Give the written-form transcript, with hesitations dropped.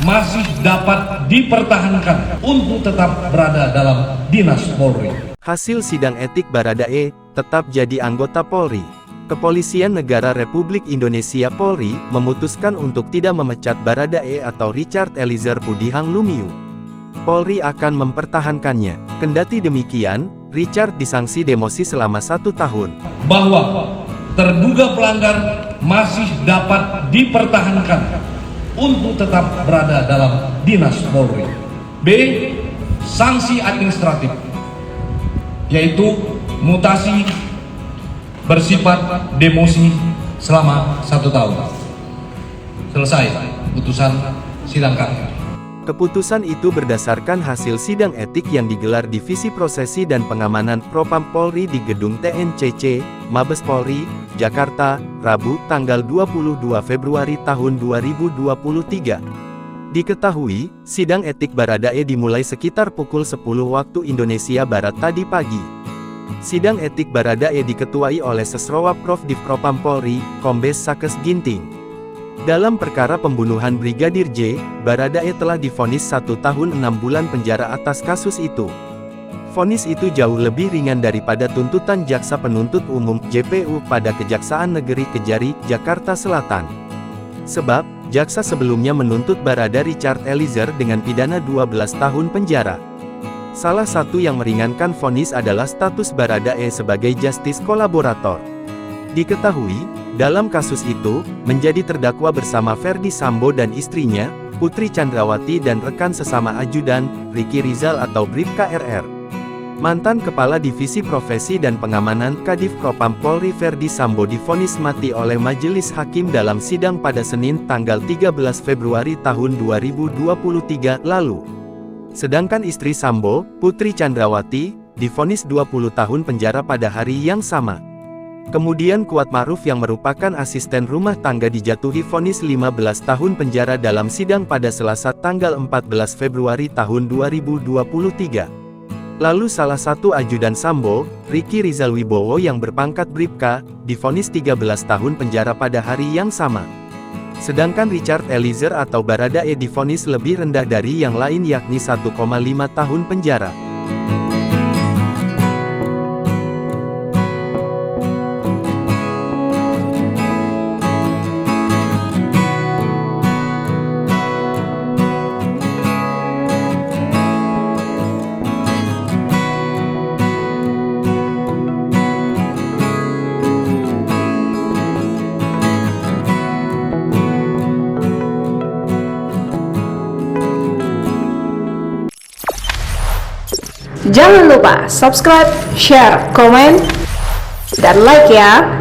masih dapat dipertahankan untuk tetap berada dalam dinas Polri. Hasil sidang etik Baradae, tetap jadi anggota Polri. Kepolisian Negara Republik Indonesia Polri, memutuskan untuk tidak memecat Baradae atau Richard Eliezer Pudihang Lumiu. Polri akan mempertahankannya. Kendati demikian, Richard disanksi demosi selama 1 tahun. Bahwa terduga pelanggar masih dapat dipertahankan untuk tetap berada dalam dinas Polri. B. Sanksi administratif, yaitu mutasi bersifat demosi selama 1 tahun. Selesai putusan sidang kami. Keputusan itu berdasarkan hasil sidang etik yang digelar Divisi Prosesi dan Pengamanan Propam Polri di Gedung TNCC, Mabes Polri, Jakarta, Rabu, tanggal 22 Februari tahun 2023. Diketahui, sidang etik Baradae dimulai sekitar pukul 10 waktu Indonesia Barat tadi pagi. Sidang etik Baradae diketuai oleh Sesrowap Prof Div Propam Polri, Kombes Sakes Ginting. Dalam perkara pembunuhan Brigadir J, Baradae telah divonis 1 tahun 6 bulan penjara atas kasus itu. Vonis itu jauh lebih ringan daripada tuntutan Jaksa Penuntut Umum (JPU) pada Kejaksaan Negeri Kejari, Jakarta Selatan. Sebab, jaksa sebelumnya menuntut Barada Richard Eliezer dengan pidana 12 tahun penjara. Salah satu yang meringankan vonis adalah status Baradae sebagai justice kolaborator. Diketahui, dalam kasus itu, menjadi terdakwa bersama Ferdy Sambo dan istrinya, Putri Chandrawati dan rekan sesama ajudan, Ricky Rizal atau Bribka RR. Mantan Kepala Divisi Profesi dan Pengamanan Kadif Propam Polri Ferdy Sambo divonis mati oleh Majelis Hakim dalam sidang pada Senin tanggal 13 Februari tahun 2023 lalu. Sedangkan istri Sambo, Putri Chandrawati, divonis 20 tahun penjara pada hari yang sama. Kemudian Kuat Ma'ruf yang merupakan asisten rumah tangga dijatuhi vonis 15 tahun penjara dalam sidang pada Selasa tanggal 14 Februari tahun 2023. Lalu salah satu ajudan Sambo, Ricky Rizal Wibowo yang berpangkat Bribka, divonis 13 tahun penjara pada hari yang sama. Sedangkan Richard Eliezer atau Baradae divonis lebih rendah dari yang lain yakni 1,5 tahun penjara. Jangan lupa subscribe, share, komen, dan like ya.